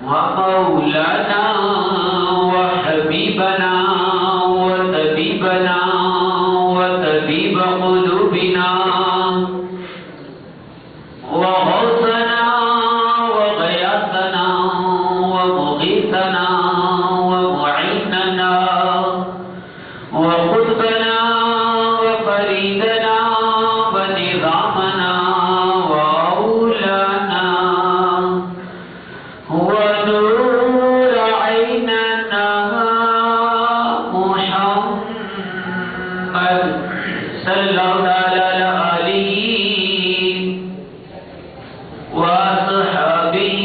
ومولانا وحبيبنا وطبيبنا وطبيب قلوبنا وغوثنا وغياثنا ومغيثنا ومعيننا وقطبنا وفريدنا ونظامنا وأولانا ونور عيننا محمد صلى الله عليه وصحبه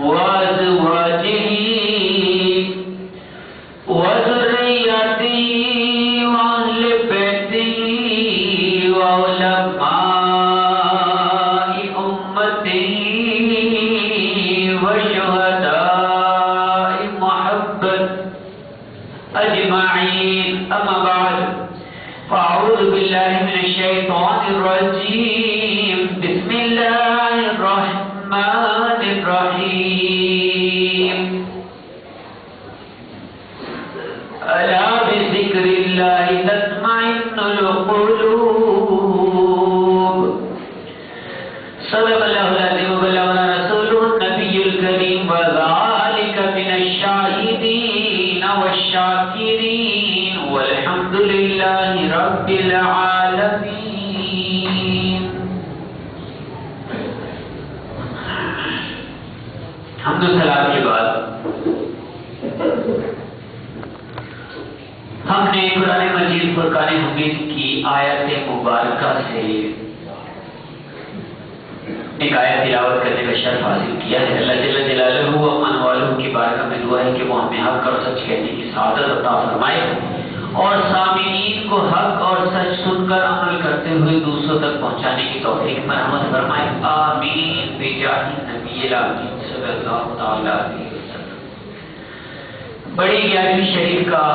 وأزواجه وذريته وأهل بيته وعلماء أمته وشهداء محبة أجمعين. أما بعد فأعوذ بالله من الشيطان الرجيم. بسم الله الرحمن الرحيم. ألا بذكر الله تطمئن القلوب. صدق الله العظيم وبلغنا رسوله النبي الكريم وذلك من الشاهدين والشاكرين والحمد لله رب العالمين. حمد و سلام کے بعد ہم نے قرآن مجید فرقان حمید کی آیت مبارکہ سے ایک آیت تلاوت کرنے کا شرف حاصل کیا ہے. اللہ جل جلالہ و من والہ کی بارگاہ میں دعا ہے کہ وہ ہمیں حق اور سچ کہنے کی سعادت عطا فرمائے اور سامعین کو حق اور سچ سن کر عمل کرتے ہوئے دوسروں تک پہنچانے کی توفیق مرحمت فرمائے. آمین بجاہ نبی الامین صلی اللہ تعالی علیہ وسلم. بڑی 11ویں شریف کا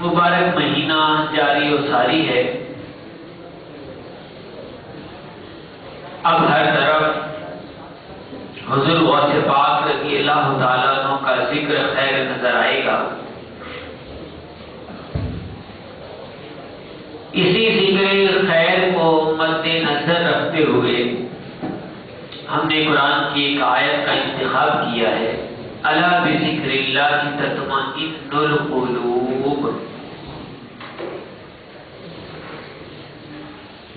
مبارک مہینہ جاری و ساری ہے. اب ہر طرف حضور غوث پاک رضی اللہ تعالیٰ عنہ کا ذکر خیر نظر آئے گا. اسی ذکر خیر کو مد نظر رکھتے ہوئے ہم نے قرآن کی ایک آیت کا انتخاب کیا ہے. الا بذکر اللہ تطمئن القلوب.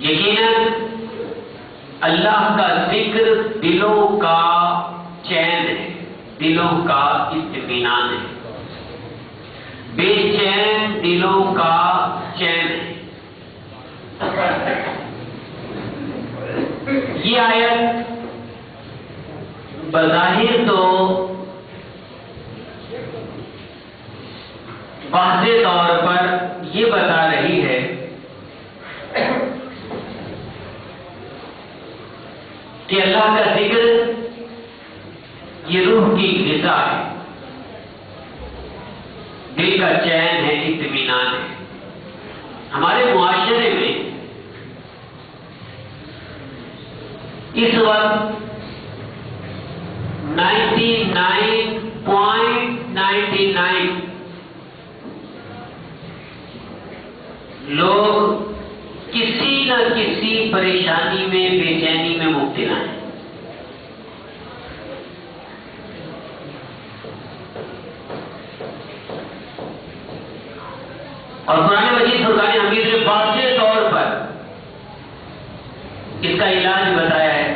یقیناً اللہ کا ذکر دلوں کا چین ہے، دلوں کا اطمینان ہے. بے چین دلوں کا چین ہے. یہ آیت بظاہر تو واضح طور پر یہ بتا رہی ہے کہ اللہ کا ذکر یہ روح کی غذا ہے، دل کا چین ہے، اطمینان ہے. ہمارے معاشرے میں اس وقت 99.99 لوگ کسی نہ کسی پریشانی میں، بے چینی میں مبتلا ہیں. اور قرآن مجید فرقان حمید نے واضح طور پر اس کا علاج بتایا ہے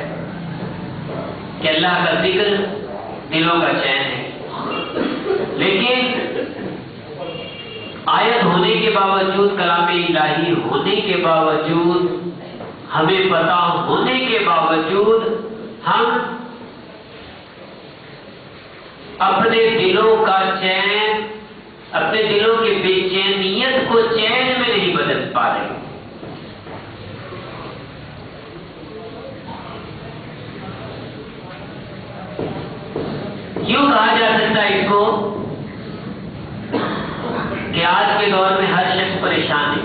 کہ اللہ کا ذکر دلوں کا چین ہے. لیکن آیت ہونے کے باوجود، کلام الہی ہونے کے باوجود، ہمیں پتا ہونے کے باوجود ہم اپنے دلوں کا چین، اپنے دلوں کی بے چینیت کو چین میں نہیں بدل پا رہے. یوں کہا جا سکتا ہے اس کو کہ آج کے دور میں ہر شخص پریشان ہے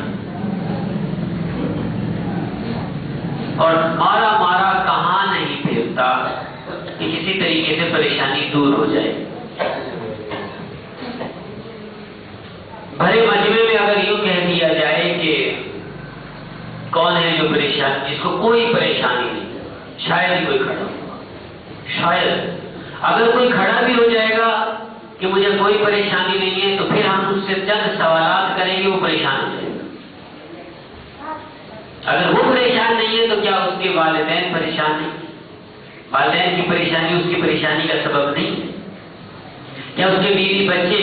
اور مارا مارا کہاں نہیں پھرتا. کہ کسی طریقے سے پریشانی دور ہو جائے. بھرے مجمع میں اگر یوں کہہ دیا جائے کہ کون ہے جو پریشان، جس کو کوئی پریشانی نہیں، شاید ہی کوئی کھڑا ہوگا. شاید اگر کوئی کھڑا بھی ہو جائے گا کہ مجھے کوئی پریشانی نہیں ہے، تو پھر ہم اس سے چند سوالات کریں گے، وہ پریشان ہو جائے گا. اگر وہ پریشان نہیں ہے تو کیا اس کے والدین پریشان نہیں؟ والدین کی پریشانی اس کی پریشانی کا سبب نہیں ہے؟ کیا اس کے بیوی بچے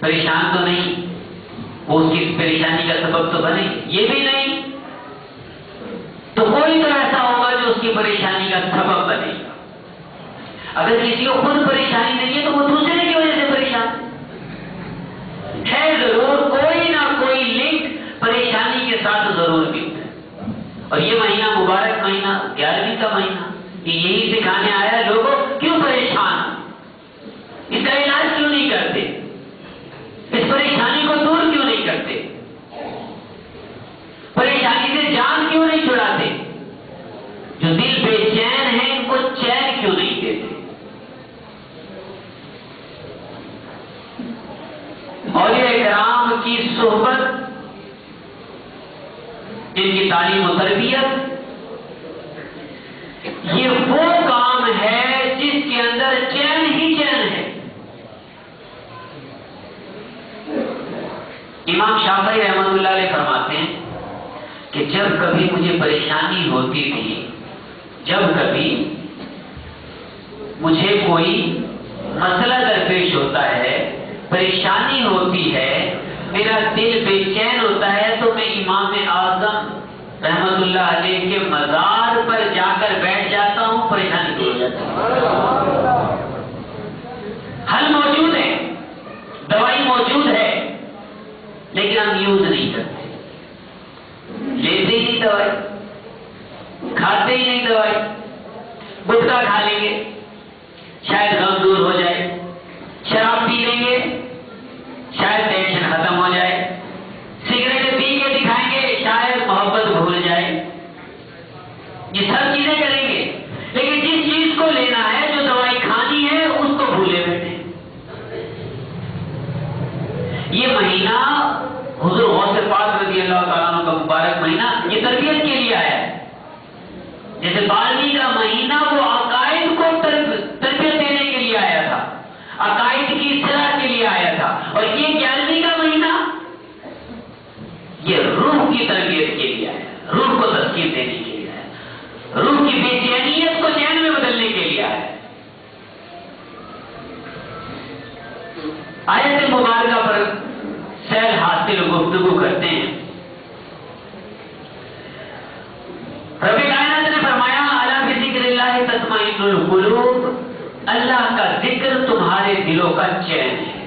پریشان تو نہیں، وہ اس کی پریشانی کا سبب تو بنے؟ یہ بھی نہیں. تو کوئی تو ایسا ہوگا جو اس کی پریشانی کا سبب بنے گا. اگر کسی کو خود پریشانی نہیں ہے تو وہ دوسرے کی وجہ سے پریشان ہے. ضرور کوئی نہ کوئی لنک پریشانی کے ساتھ ضرور ملتا ہے. اور یہ مہینہ مبارک مہینہ، 11ویں کا مہینہ، یہ یہی سکھانے آیا ہے لوگوں کیوں پریشان، اس کا علاج کیوں نہیں کرتے، اس پریشانی کو دور کیوں نہیں کرتے، پریشانی سے جان کیوں نہیں چھڑاتے، جو دل بے چین ہے ان کو چین کیوں نہیں دیتے. اور یہ اکرام کی صحبت، جن کی تعلیم و تربیت، یہ وہ کام ہے جس کے اندر چین ہی چین ہے. امام شافعی رحمۃ اللہ علیہ فرماتے ہیں کہ جب کبھی مجھے پریشانی ہوتی تھی، جب کبھی مجھے کوئی مسئلہ درپیش ہوتا ہے، پریشانی ہوتی ہے، میرا دل بے چین ہوتا ہے، تو میں امام اعظم رحمۃ اللہ علیہ کے مزار پر جا کر بیٹھ جاتا ہوں، پریشانی دور ہو جاتی ہے. حل موجود ہے، دوائی موجود ہے، لیکن ہم یوز نہیں کرتے، لیتے ہی نہیں دوائی، کھاتے ہی نہیں دوائی. گٹکا کھا لیں گے شاید غم دور ہو جائے، شراب پی لیں گے شاید ٹینشن ختم ہو جائے، سگریٹ پی کے دکھائیں گے شاید محبت بھول جائے. یہ سب چیزیں کریں گے، لیکن جس چیز کو لینا ہے، جو دوائی کھانی ہے، اس کو بھولے بیٹھے. یہ مہینہ حضور غوث پاک رضی اللہ تعالیٰ عنہ کا مبارک مہینہ یہ تربیت کے لیے آیا ہے. جیسے 12ویں کا مہینہ وہ عقائد کو تربیت دینے کے لیے آیا تھا، عقائد کی اصلاح کے لیے آیا تھا. اور یہ 11ویں کا مہینہ یہ روح کی تربیت کے لیے آیا، روح کو تسکین دینے کے لیے آیا، روح کی بے چینیت کو چین میں بدلنے کے لیے آیا. آیت مبارکہ پر سیر حاصل گفتگو کرتے ہیں. رب کائنات نے فرمایا الا بذکر اللہ تطمئن القلوب، اللہ کا ذکر تمہارے دلوں کا چین ہے.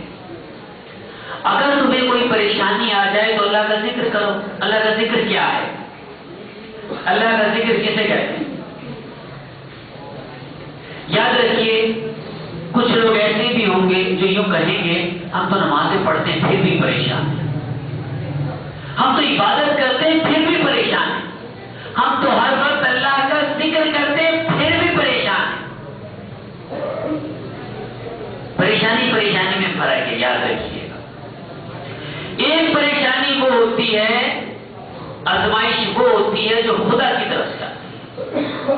اگر تمہیں کوئی پریشانی آ جائے تو اللہ کا ذکر کرو. اللہ کا ذکر کیا ہے؟ اللہ کا ذکر کسے کہتے ہیں؟ یاد رکھیے، کچھ لوگ ایسے بھی ہوں گے جو یوں کہیں گے ہم تو نمازیں پڑھتے ہیں پھر بھی پریشان ہیں، ہم تو عبادت کرتے ہیں پھر بھی پریشان ہیں، ہم تو ہر وقت اللہ کا ذکر کرتے ہیں پھر بھی پریشان ہیں. پریشانی میں فرق ہے، یاد رکھیے گا. ایک پریشانی وہ ہوتی ہے، آزمائش وہ ہوتی ہے جو خدا کی طرف سے آتی ہے.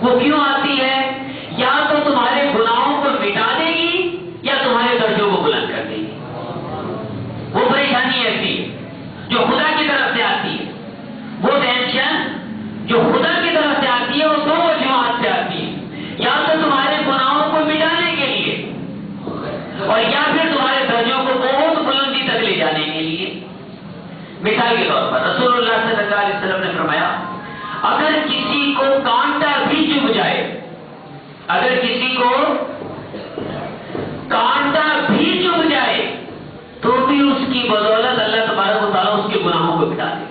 وہ کیوں آتی ہے؟ یا تو تمہارے گناہوں کو مٹا دے گی یا تمہارے درجوں کو بلند کر دے گی. وہ پریشانی ایسی ہے جو خدا کی طرف سے آتی ہے. وہ ٹینشن جو خدا کی طرف سے آتی ہے وہ دو وجوہات سے آتی ہے، یا تو تمہارے گناہوں کو مٹانے کے لیے اور یا پھر تمہارے درجوں کو بہت بلندی تک لے جانے کے لیے. مثال کے طور پر رسول اللہ صلی اللہ علیہ وسلم نے فرمایا اگر کسی کو کانٹا بھی چبھ جائے، اگر کسی کو کانٹا بھی چبھ جائے تو بھی اس کی بدولت اللہ تبارک و تعالیٰ اس کے گناہوں کو مٹا دے.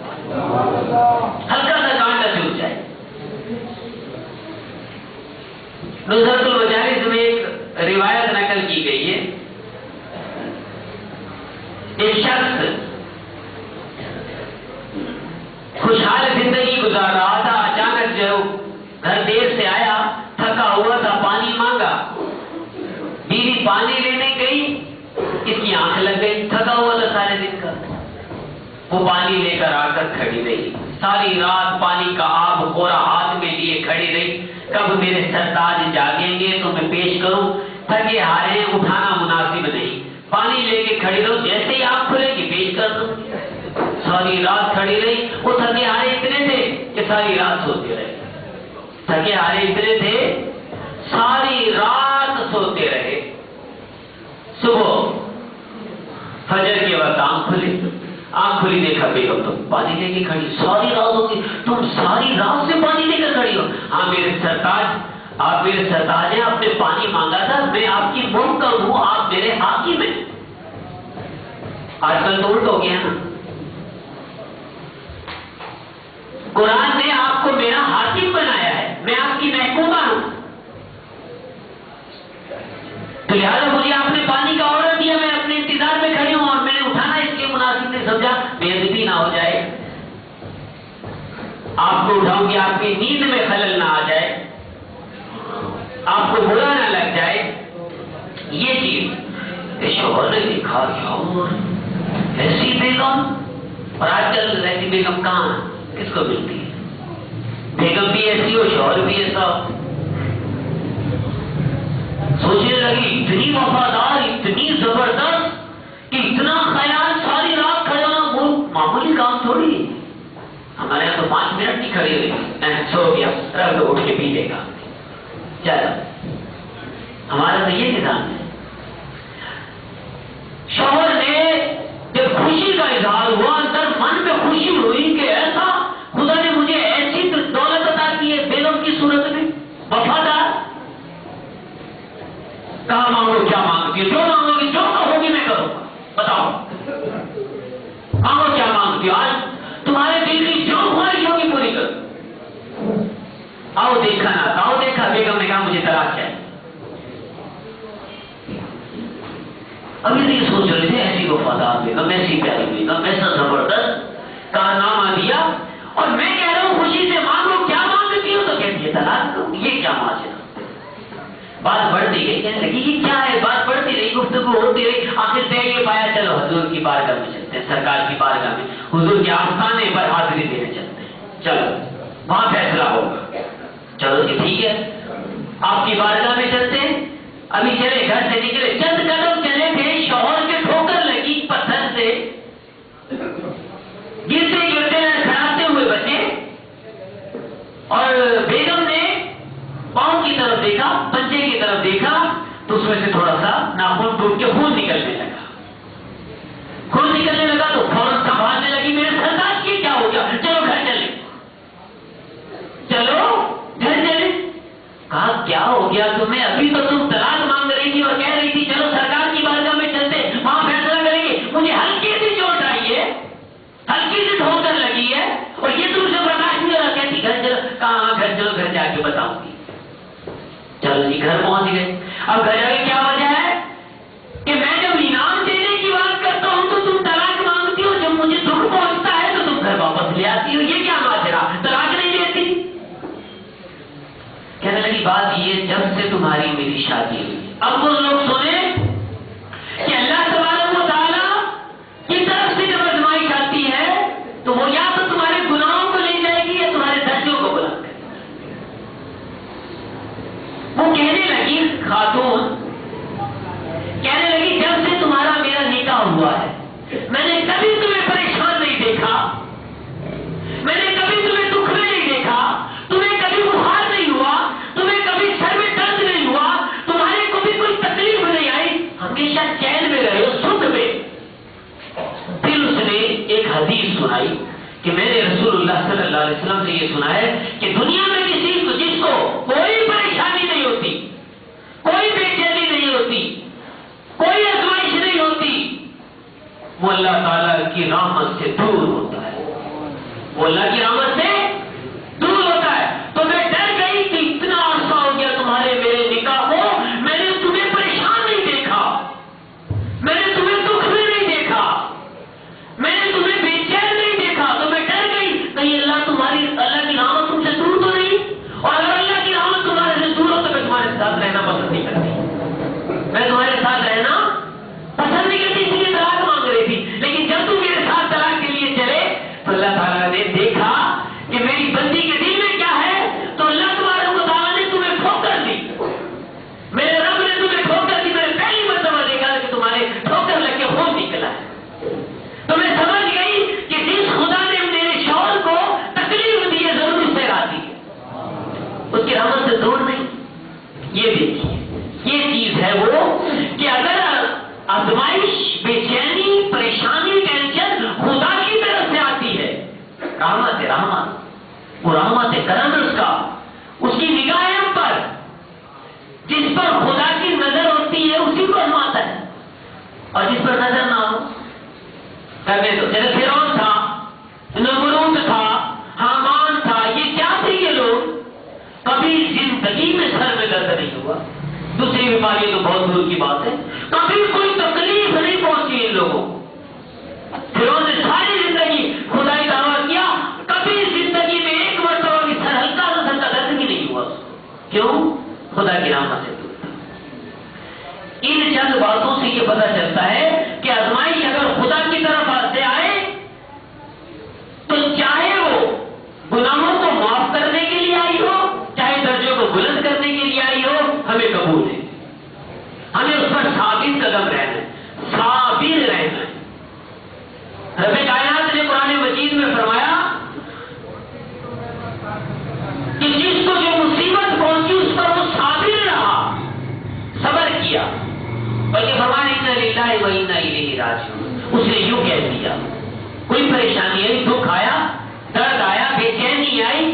ہلکا سا کانٹا چبھ جائے. نزہت المجالس میں ایک روایت نقل کی گئی ہے، ایک شخص خوشحال زندگی گزار رہا تھا، اچانک جو گھر دیر ہوا تھا، پانی مانگا، بیوی پانی لینے گئی، اس کی آنکھ لگ گئی، تھکا ہوا تھا سارے دن کا، وہ پانی لے کر آ کر کھڑی رہی، ساری رات پانی کا آب گورا ہاتھ میں لیے کھڑی رہی، کب میرے سرتاج جاگیں گے تو میں پیش کروں، تھکے ہارے اٹھانا مناسب نہیں، پانی لے کے کھڑی رہو، جیسے ہی آپ کھلے گی پیش کر دوں۔ ساری رات کھڑی رہی، وہ تھکے ہارے اتنے تھے کہ ساری رات سوتے رہے، تھکے ہارے اتنے تھے ساری رات سوتے رہے۔ صبح فجر کے وقت آنکھ کھلی دیکھا بیگم تم پانی لے کے کھڑی، ساری رات ہوتی، تم ساری رات سے پانی لے کر کھڑی ہو؟ ہاں میرے سرتاج، آپ میرے سرتاج ہیں، آپ نے پانی مانگا تھا، میں آپ کی منکر ہوں، آپ میرے حاکم ہیں۔ آج کل تو الٹ ہو گیا نا، قرآن نے آپ کو میرا حاکم بنایا ہے، میں آپ کی محکومہ ہوں، تو لہٰذا مجھے آپ نے پانی کا آرڈر دیا، میں اپنے انتظار میں کھڑی ہوں اور میں نے اٹھانا اس کے مناسب نہیں سمجھا، بے عزتی نہ ہو جائے، آپ کو اٹھاؤں گی آپ کی نیند میں خلل نہ آ جائے، آپ کو برا نہ لگ جائے، یہ چیز شوہر نے دیکھا اور ایسی بیگم، اور آج کل ایسی بیگم کہاں کس کو ملتی ہے؟ بیگم بھی ایسی ہو، شوہر بھی ایسا ہو، سوچنے لگی اتنی وفادار، اتنی زبردست کہ اتنا خیال ساری رات کھڑے ہونا وہ معمولی کام تھوڑی ہے، ہمارے یہاں تو 5 منٹ نہیں کھڑی ہوئی، سو گیا رکھ دو اٹھ کے پی لے گا، چلو ہمارا تو یہ نظام ہے۔ شوہر نے جب خوشی کا اظہار ہوا، اندر من میں خوشی ہوئی کہ ایسا خدا نے مجھے ایسی دولت عطا کی ہے بیگم کی صورت میں، وفادار، کہاں مانگو کیا مانگتی ہو، جو مانگو گی جو کہو گی میں کروں گا، بتاؤ مانگو کیا مانگتی ہو، آج تمہارے دل کی جو خواہش ہوگی پوری کرو، آؤ دیکھا نہ آؤ دیکھا، بیگم نے کہا مجھے طلاق چاہیے۔ ابھی نہیں سوچ رہے تھے ایسی وفادار بیگم، ایسی پیاری بیگم، ایسا زبردست کارنامہ دیا، اور میں کہہ رہا ہوں خوشی سے مانگو کیا مانگتی ہو، تو کہتی ہے طلاق دو، یہ کیا ماجرا۔ بات بڑھتی گئی، کہنے لگی یہ کیا ہے، بات بڑھتی رہی، گفتگو ہوتی رہی، آخر طے یہ پایا چلو حضور کی بارگاہ میں چلتے ہیں، سرکار کی بارگاہ میں، حضور کے آستانے پر حاضری دینے چلتے ہیں، چلو وہاں فیصلہ ہوگا، چلو جی ٹھیک ہے آپ کی بارگاہ میں چلتے ہیں۔ ابھی چلے گھر سے نکلے، چند قدم چلے تھے، شوہر کے ٹھوکر لگی پتھر سے، گرتے گرتے لڑکھڑاتے ہوئے بچے، اور بیگم نے پاؤں کی طرف دیکھا، پنجے کی طرف دیکھا تو اس میں سے تھوڑا سا ناخن ٹوٹ کے خون نکلنے لگا تو فوراً سنبھالنے لگی، میرے سرتاج یہ کیا ہو گیا، چلو گھر چلے، چلو گھر چلے۔ کہا کیا ہو گیا تمہیں، ابھی تو تم طلاق مانگ رہی تھی اور کہہ رہی تھی چلو سرکار کی بارگاہ میں چلتے وہاں فیصلہ کریں گے، مجھے ہلکی سی چوٹ آئی ہے، ہلکی سی ٹھوکر لگی ہے، اور یہ تم سے برداشت نہیں ہو رہا، کہتی گھر چلو، کہاں گھر چلو، گھر جا کے بتاؤں گی۔ چلو جی گھر پہنچ گئے، اب گھر جا کے کیا وجہ ہے کہ میں جب انعام دینے کی بات کرتا ہوں تو تم طلاق مانگتی ہو، جب مجھے دکھ پہنچتا ہے تو تم گھر واپس لے آتی ہو، یہ کیا ماجرا، طلاق نہیں دیتی۔ کہنے لگی بات یہ جب سے تمہاری میری شادی ہوئی، اب وہ لوگ سنیں کہ اللہ تبارک و تعالیٰ کی طرف سے جب آزمائش آتی ہے تو وہ یا تو تمہارے گناہوں کو لے جائے گی یا تمہارے درجوں کو بلند کرے گی۔ وہ کہنے لگی خاتون، کہنے لگی جب سے تمہارا میرا نکاح ہوا ہے میں نے کبھی تمہیں پریشان نہیں دیکھا، میں نے کبھی تمہیں دکھ میں نہیں دیکھا، تمہیں کبھی بخار نہیں ہوا، تمہیں کبھی سر میں درد نہیں ہوا، تمہارے کو بھی کوئی تکلیف نہیں آئی، ہمیشہ چین میں رہے ہو، سکھ میں۔ پھر اس نے ایک حدیث سنائی کہ میں نے رسول اللہ صلی اللہ علیہ وسلم سے یہ سنا ہے کہ دنیا میں کسی کو جس کو کوئی پریشانی نہیں ہوتی، کوئی بے چینی نہیں ہوتی، کوئی آزمائش نہیں ہوتی، وہ اللہ تعالیٰ کی رحمت سے دور ہوتا ہے، وہ اللہ کی رحمت سے دور ہوتا ہے۔ تو میں ڈر گئی کہ اتنا عرصہ ہو گیا تمہارے میرے نکاح کو، میں نے تمہیں پریشان نہیں دیکھا، میں نے تمہیں دکھ میں نہیں دیکھا، میں نے تمہیں بے چین نہیں دیکھا، تو میں ڈر گئی کہیں اللہ کی رحمت تم سے دور تو نہیں یہ دیکھیے، یہ چیز ہے وہ کہ اگر آزمائش، بے چینی، پریشانی، ٹینشن خدا کی طرف سے آتی ہے، رحمت ہے، رحمت، وہ رحمت ہے، کرم اس کی نگاہ ہم پر، جس پر خدا کی نظر ہوتی ہے اسی کو آزماتا ہے، اور جس پر نظر نہ ہو کرنے دو۔ جیسے فرعون تھا، نمرود تھا، حامان تھا، یہ کیا تھے یہ لوگ؟ کبھی زندگی میں سر میں درد نہیں ہوا، دوسری بیماری تو بہت دور کی بات ہے، کبھی کوئی تکلیف نہیں پہنچی ان لوگوں کو۔ فرعون نے ساری زندگی خدا کی دعوت کیا، کبھی زندگی میں ایک مرتبہ بھی سر ہلکا سا سر کا درد بھی نہیں ہوا۔ کیوں؟ خدا کی رحمت سے دور تھا۔ ان چند باتوں سے یہ پتہ چلتا ہے کہ آزمائش اگر خدا کی طرف سے آئے تو چاہے وہ گناہوں کو معاف کرنے کے لیے آئی ہو، چاہے درجوں کو بلند کرنے کے لیے آئی ہو، ہمیں قبول ہے، ہمیں اس پر ثابت قدم رہنا ہے، صابر رہنا ہے۔ رب کائنات نے قرآن مجید میں فرمایا کہ جس کو جو مصیبت پہنچی اس پر وہ صابر رہا، صبر کیا، بلکہ فرمایا انا للہ و انا الیہ راجعون۔ اس نے یوں کہہ دیا، کوئی پریشانی آئی، دکھ آیا، درد آیا، بے چینی آئی،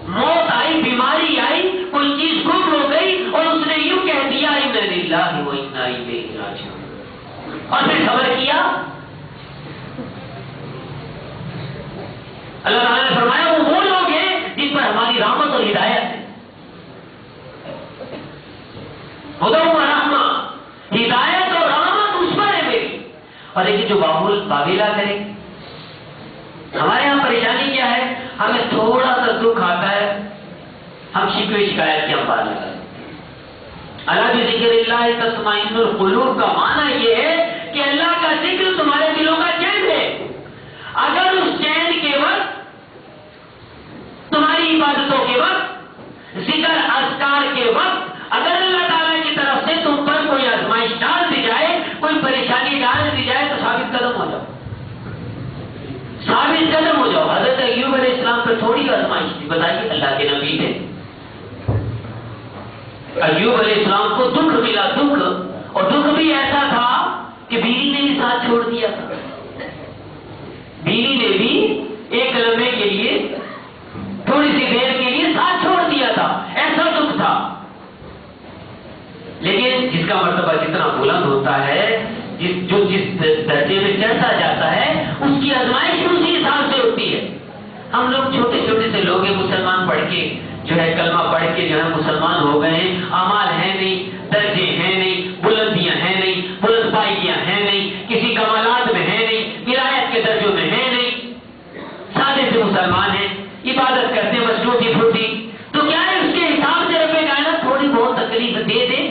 موت آئی، بیماری آئی، کوئی چیز گم ہو گئی، اور اس نے یوں کہہ دیا انا للہ و انا الیہ راجعون، اور پھر صبر کیا۔ اللہ تعالیٰ نے فرمایا وہ لوگ ہیں جن پر ہماری رحمت اور ہدایت ہے، خدا و رحمت، ہدایت اور رحمت اس پر ہے میری۔ اور لیکن جو باویلا کرے، ہمارے یہاں پریشانی کیا ہے، ہمیں تھوڑا سا دکھ آتا ہے، ہم شکوے شکایت کے انبار لگا۔ اللہ بذکر اللہ تطمئن القلوب کا معنی یہ ہے کہ اللہ کا ذکر تمہارے دلوں کا چین ہے۔ اگر اس چین کے وقت، تمہاری عبادتوں کے وقت، ذکر اذکار کے وقت اگر اللہ تعالیٰ کی طرف سے تم پر کوئی آزمائش ڈال دی جائے، کوئی پریشانی ڈال دی جائے، تو ثابت قدم ہو جاؤ، ثابت قدم ہو جاؤ۔ حضرت ایوب علیہ السلام پر تھوڑی آزمائش تھی، بتائیے، اللہ کے نبی تھے، ایوب علیہ السلام کو دکھ ملا، دکھ، اور دکھ بھی ایسا تھا کہ بیوی نے بھی ساتھ چھوڑ دیا تھا، بیوی نے بھی ایک لمحے کے لیے، تھوڑی سی دیر کے لیے ساتھ چھوڑ دیا تھا، ایسا دکھ تھا۔ لیکن جس کا مرتبہ جتنا بلند ہوتا ہے، جس درجے میں چڑھتا جاتا ہے، اس کی آزمائش اسی حساب سے ہوتی ہے۔ ہم لوگ چھوٹے چھوٹے سے لوگ ہیں، مسلمان پڑھ کے جو ہے، کلمہ پڑھ کے جو ہے مسلمان ہو گئے ہیں، اعمال ہیں نہیں، درجے ہیں نہیں، بلندیاں ہیں نہیں، بلند پائیاں ہیں نہیں، کسی کمالات میں ہے نہیں، ولایت کے درجوں میں ہے نہیں، سادے سے مسلمان ہیں، عبادت کرتے ہیں بس ٹوٹی پھوٹی، تو کیا ہے اس کے حساب سے رب کائنات تھوڑی بہت تکلیف دے دے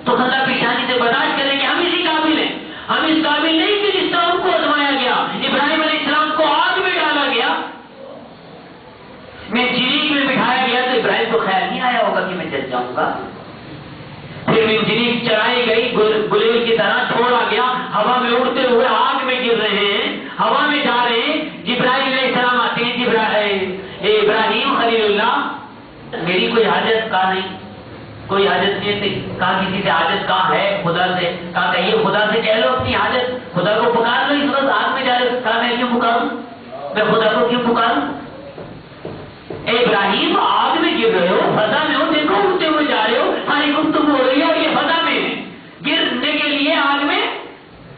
تو خندہ پیشانی سے برداشت کریں گے، ہم اسی قابل ہیں۔ ہم اس قابل نہیں کہ جس طرح ان کو آزمایا گیا، ابراہیم علیہ السلام کو آگ میں ڈالا گیا، میں جریک میں بٹھایا گیا تو ابراہیم کو خیال نہیں آیا ہوگا کہ میں جل جاؤں گا، پھر میں جریک چڑھائی گئی، گلیل کی طرح چھوڑا گیا، ہوا میں اڑتے ہوئے آگ میں گر رہے ہیں، ہوا میں جا رہے ہیں، جبرائیل علیہ السلام آتے ہیں، ابراہیم خلیل اللہ، میری کوئی حاجت کا نہیں، کوئی حاجت نہیں تھی، کہا کسی سے حاجت کہاں ہے، خدا سے کہا کہیے، خدا سے کہہ لو اپنی حاجت، خدا کو پکار لو، اس وقت آگ میں جا رہے، کہا میں کیوں پکاروں، میں خدا کو کیوں پکاروں؟ اے ابراہیم، آگ میں گر رہے ہو، فضا میں ہو، دیکھو اڑتے ہوئے جا رہے ہو، ساری گفتگو ہو رہی ہے اور یہ فضا میں ہے، گرنے کے لیے آگ میں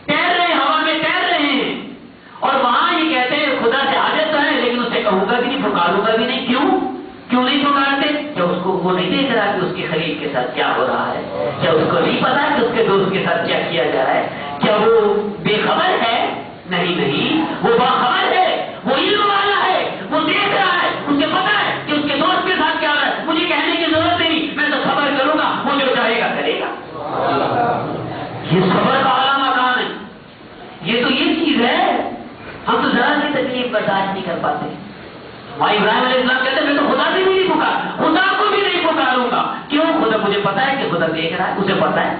تیر رہے، ہوا میں تیر رہے ہیں، اور وہاں یہ کہتے ہیں خدا سے حاجت تو ہے، لیکن اسے کہوں گا بھی نہیں، پکاروں گا بھی نہیں، کیوں نہیں پکارتے؟ کیا اس کو وہ نہیں دیکھ رہا کہ اس کے خلیل کے ساتھ کیا ہو رہا ہے؟ کیا اس کو نہیں پتا کہ اس کے دوست کے ساتھ کیا کیا جا رہا ہے؟ کیا وہ بے خبر ہے؟ نہیں، وہ باخبر ہے، وہ علم والا ہے، وہ دیکھ رہا ہے، اسے پتا ہے کہ اس کے دوست کے ساتھ کیا ہو رہا ہے، مجھے کہنے کی ضرورت نہیں، میں تو خبر کروں گا، وہ جو چاہے گا کرے گا۔ یہ صبر کا اعلیٰ مقام ہے، یہ تو یہ چیز ہے، ہم تو ذرا سی تکلیف برداشت نہیں کر پاتے۔ وہاں ابراہیم علیہ السلام کہتے ہیں میں تو خدا سے بھی نہیں پکار، خدا کو بھی نہیں پکاروں گا، کیوں؟ خدا مجھے پتا ہے کہ خدا دیکھ رہا ہے، اسے پتا ہے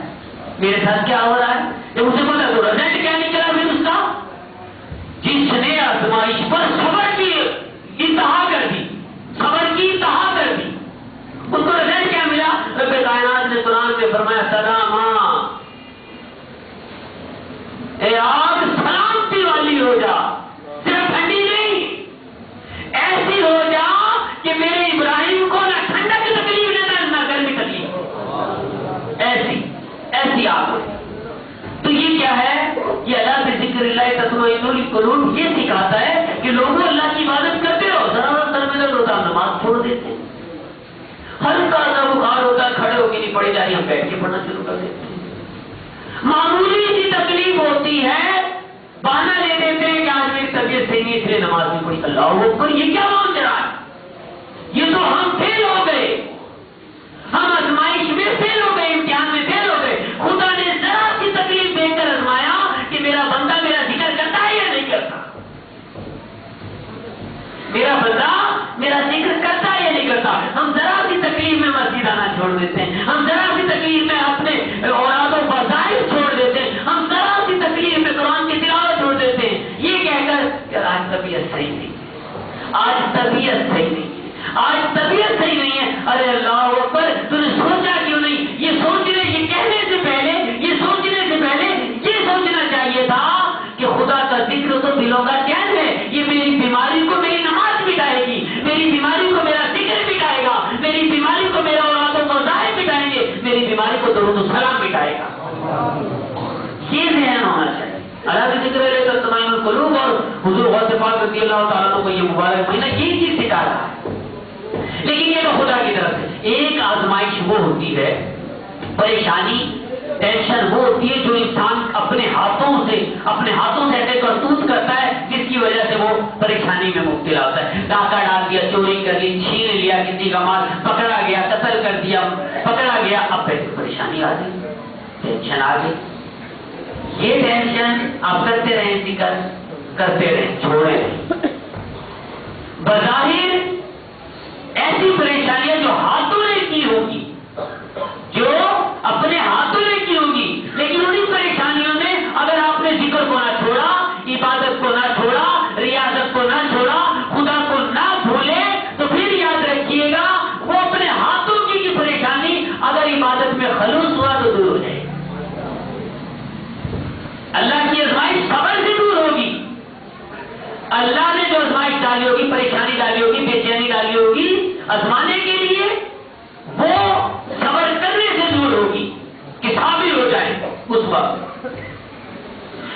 میرے ساتھ کیا ہو رہا ہے، جب اسے پتا ہے تو رزلٹ کیا نکلا پھر اس کا؟ جس نے آزمائش پر صبر کی انتہا کر دی، صبر کی انتہا کر دی، اس کو رزلٹ کیا ملا؟ رب کائنات نے قرآن القلوب یہ سکھاتا ہے کہ لوگوں اللہ کی عبادت کرتے رہو، ذرا سر میں درد ہوتا ہم نماز چھوڑ دیتے، ہلکا سا بخار ہوتا ہے کھڑے ہو کے نہیں پڑھی جا رہی ہم بیٹھ کے پڑھنا شروع کر دیتے ہیں، معمولی سی تکلیف ہوتی ہے بہانہ لے دیتے ہیں کہ آج میری طبیعت صحیح نہیں اس لیے نماز نہیں پڑھی، اللہ اکبر یہ کیا ماجرا ہے؟ یہ تو ہم فیل ہو گئے، ہم آزمائش میں فیل ہو گئے، امتحان میں فیل ہو گئے، خدا نے ذرا سی تکلیف دے کر آزمایا کہ میرا بندہ میرا ذکر کرتا ہے یا نہیں کرتا، میرا بندہ میرا ذکر کرتا ہے یا نہیں کرتا۔ ہم ذرا سی تکلیف میں مسجد آنا چھوڑ دیتے ہیں، ہم ذرا سی تکلیف میں اپنے اولاد و فضائل چھوڑ دیتے ہیں، ہم ذرا سی تکلیف میں قرآن کی تلاوت چھوڑ دیتے ہیں، یہ کہہ کر کہ آج طبیعت صحیح نہیں ہے، آج طبیعت صحیح نہیں ہے، آج طبیعت صحیح نہیں ہے۔ ارے اللہ اکبر، تو نے سوچا کیوں نہیں؟ یہ سوچنے، یہ کہنے سے پہلے، یہ سوچنے سے پہلے یہ سوچنا چاہیے تھا کہ خدا کا ذکر تو دلوں کا چین ہے، یہ میری بیماری کو میری نماز مٹائے گی، میری بیماری کو میرا ذکر مٹائے گا، میری بیماری کو میرا اولاد و فضائل مٹائیں گے، میری بیماری کو درود و سلام مٹائے گا۔ یہ ذہن ہونا چاہیے۔ اللہ کے ذکر ہے تو تمام القلوب، اور حضور غوث پاک رضی اللہ تعالیٰ کو یہ مبارک مہینہ یہ چیز سکھا رہا ہے۔ لیکن یہ تو خدا کی طرف سے ایک آزمائش وہ ہوتی ہے، پریشانی ٹینشن وہ ہوتی ہے جو انسان اپنے ہاتھوں سے ایسے کرتوت کرتا ہے جس کی وجہ سے وہ پریشانی میں مبتلا ہوتا ہے۔ ڈاکہ ڈال دیا، چوری کر لی، چھین لیا کسی کا مال، پکڑا گیا، قتل کر دیا، پکڑا گیا، اب پھر پریشانی آ گئی، ٹینشن آ گئی۔ یہ ٹینشن آپ کرتے رہیں، ذکر کرتے رہیں، چھوڑے نہیں۔ بظاہر ایسی پریشانیاں جو ہاتھوں نے کی ہوگی، جو اپنے ہاتھوں نے کی ہوگی، لیکن انہیں پریشانیوں میں اگر آپ نے ذکر کو نہ چھوڑا، عبادت کو نہ چھوڑا، ریاضت کو نہ چھوڑا، خدا کو نہ بھولے، تو پھر یاد رکھیے گا وہ اپنے ہاتھوں کی پریشانی اگر عبادت میں خلوص ہوا تو دور ہو جائے گی۔ اللہ کی آزمائش صبر سے دور ہوگی۔ اللہ نے جو آزمائش ڈالی ہوگی، پریشانی ڈالی ہوگی، بے چینی ڈالی ہوگی آزمانے کے لیے، وہ صبر کرنے سے دور ہوگی کہ صابر ہو جائے اس وقت۔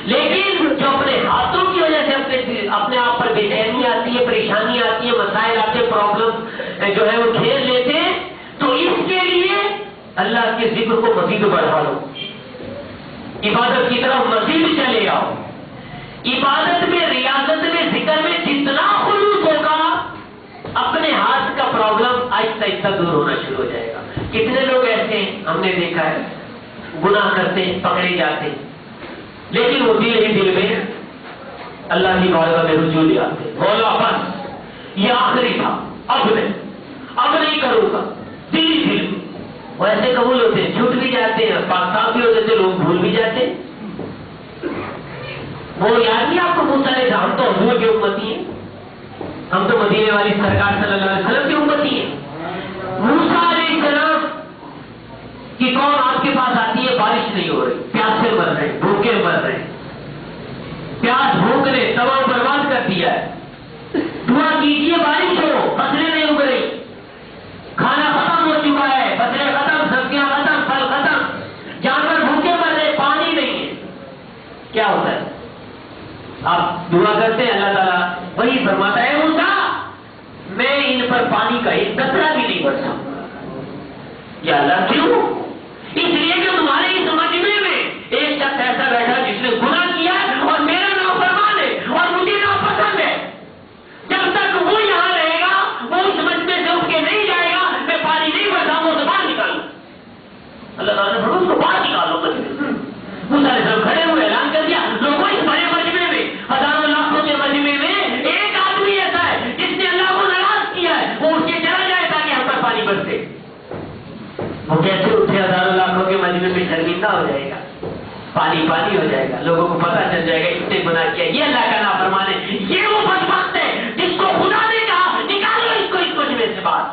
لیکن جو اپنے ہاتھوں کی وجہ سے اپنے آپ پر بے چینی آتی ہے، پریشانی آتی ہے، مسائل آتے ہیں، پرابلم جو ہے وہ گھیر لیتے ہیں، تو اس کے لیے اللہ کے ذکر کو مزید بڑھا لو، عبادت کی طرف مزید چلے آؤ۔ عبادت میں، ریاضت میں، ذکر میں جتنا خلوص ہوگا، اپنے ہاتھ کا پرابلم آہستہ آہستہ دور ہونا شروع ہو جائے گا۔ کتنے لوگ ایسے ہیں ہم نے دیکھا ہے، گناہ کرتے پکڑے جاتے، لیکن وہ دل ہی دل میں اللہ کی بارگاہ میں رجوع لے آتے، مولا بس یہ آخری تھا، اب نہیں کروں گا، دل ہی دل میں وہ ایسے قبول ہوتے ہیں، چھوٹ بھی جاتے ہیں، پاکستان بھی ہو جاتے، لوگ بھول بھی جاتے۔ وہ یاد نہیں آپ کو موسیٰ علیہ السلام، ہم تو حضور کی امتی ہیں، ہم تو مدینے والی سرکار صلی اللہ علیہ وسلم کی امتی ہیں۔ موسیٰ علیہ السلام کی قوم آپ کے پاس آتی ہے، بارش نہیں ہو رہی، پیاسے مر رہے، بھوکے مر رہے، پیاس بھوک نے تباہ و برباد کر دیا ہے، دعا کیجیے بارش ہو، فصلیں نہیں اگ رہی، کھانا ختم ہو چکا ہے، فصلیں ختم، سبزیاں ختم، پھل ختم، جانور بھوکے مر رہے، پانی نہیں ہے، کیا ہوتا ہے؟ آپ دعا کرتے ہیں، اللہ تعالیٰ وہی فرماتا ہے موسیٰ میں ان پر پانی کا ایک قطرہ بھی نہیں برساؤں گا۔ یا اللہ کیوں؟ اس لیے کہ تمہارے اس مجمع میں ایک شخص ایسا بیٹھا جس نے گناہ کیا ہے اور میرا نافرمان ہے اور مجھے ناپسند ہے، جب تک وہ یہاں رہے گا، وہ اس مجمع سے اٹھ کے نہیں جائے گا، میں پانی نہیں برساؤں گا، اسے باہر نکالوں۔ اللہ تعالیٰ نے فرمایا اس کو باہر نکالو۔ موسیٰ علیہ السلام کھڑے ہوئے اعلان کر دیا، لوگوں اس بڑے مجمع میں، ہزاروں لاکھوں کے مجمع میں ایک آدمی ایسا ہے جس نے اللہ کو ناراض کیا ہے، وہ اٹھ کے چلا جائے تاکہ ہم پر پانی برسے۔ وہ کیسے اٹھے؟ ہزاروں لاکھوں کے مجمع میں شرمندہ ہو جائے گا، پانی پانی ہو جائے گا، لوگوں کو پتہ چل جائے گا اس نے گناہ کیا، یہ اللہ کا نافرمان ہے، یہ وہ بدبخت ہے جس کو خدا نے کہا نکالو اس کو اس مجمع سے باہر۔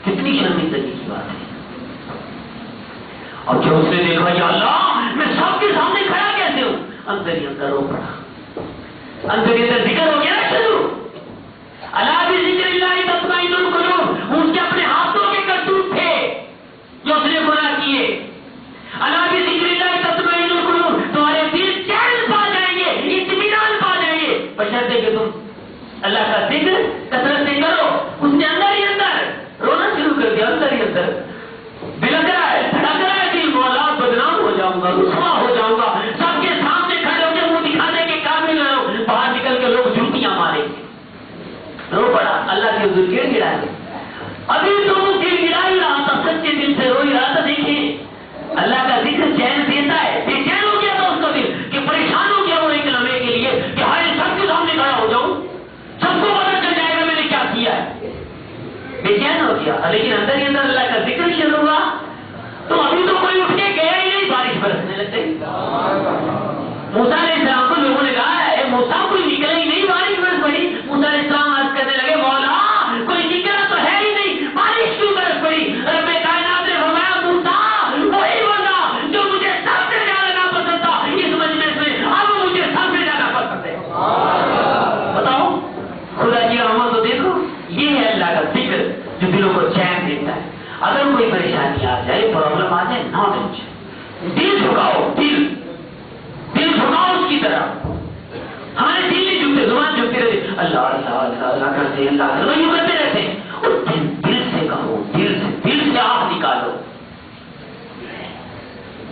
کتنی شرمندگی کی بات ہے۔ اور جو اس نے دیکھا یا اللہ میں سب کے سامنے کھڑا کیسے ہوں، اندر ہی اندر رو پڑا، اندر ہی اندر ذکر ہو گیا نا شروع۔ اللہ بذکر اللہ تطمئن القلوب، اس کے اپنے ہاتھوں کے کرتوت تھے جو اس نے گناہ کیے۔ اللہ بذکر اللہ تطمئن القلوب، تمہارے دل چین پا جائیں گے، اطمینان کوئی پریشانی آ جائے، پرابلم آ جائے، نہ ٹینشن، دل جھکاؤ، دل جھکاؤ اس کی طرف. ہمارے دل نہیں جھکتے، زبان جھکتی رہتی، اللہ اللہ اللہ اللہ کرتے، اللہ اللہ یوں کرتے رہتے ہیں. اور دل سے کہو، دل سے آہ نکالو.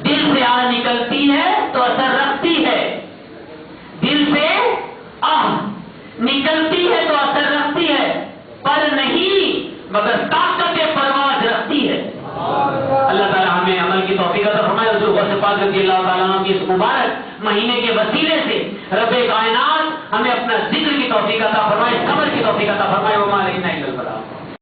دل سے آہ نکلتی ہے تو اثر رکھتی ہے، دل سے آہ نکلتی ہے تو اثر رکھتی ہے، پر نہیں مگر طاقت پرواز رکھتی ہے. اللہ تعالیٰ ہمیں عمل کی توفیق عطا فرمائے. حضور غوث پاک رضی اللہ تعالیٰ عنہ کی اس مبارک مہینے کے وسیلے سے رب کائنات ہمیں اپنا ذکر کی توفیق عطا فرمائے، صبر کی توفیق عطا فرمائے. وما علینا الا البلاغ.